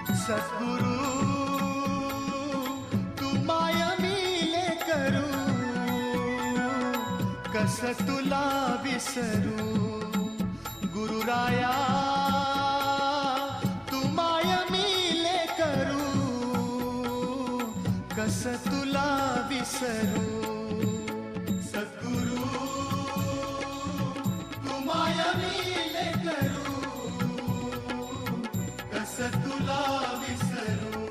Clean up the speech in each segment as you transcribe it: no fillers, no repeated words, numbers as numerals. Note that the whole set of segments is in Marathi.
सद्गुरु तू माय मिले करू, कस तुला विसरू. गुरुराया तू माय मिले करू, कस तुला विसरू. सद्गुरु तू माय मिले करू, कस तुला विसरू.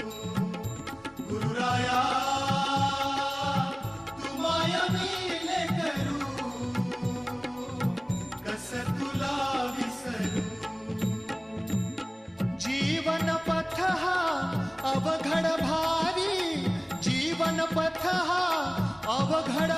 गुरुराया तू माय मिले करू, कस तुला विसरू. जीवन पथ हा अवघड भारी, जीवन पथ हा अवघड